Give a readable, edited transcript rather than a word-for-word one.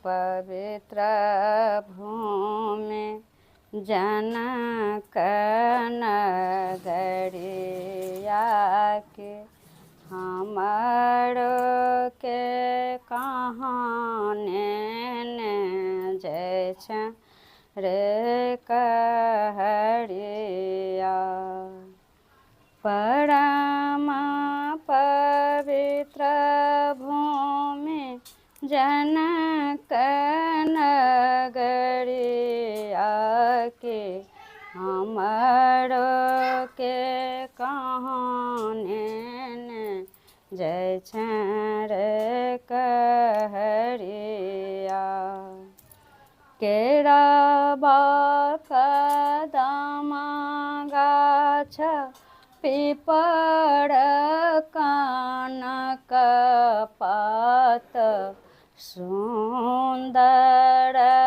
पवित्र भूमि जनक नगरिया के हमरो के कहाने ने जय छ रे कहरिया। परम पवित्र भूमि जनक नगरिया के हमरो के कहाने ने जय छ रे कहरिया। केरावा कदम गाछ पीपड़ कानक पात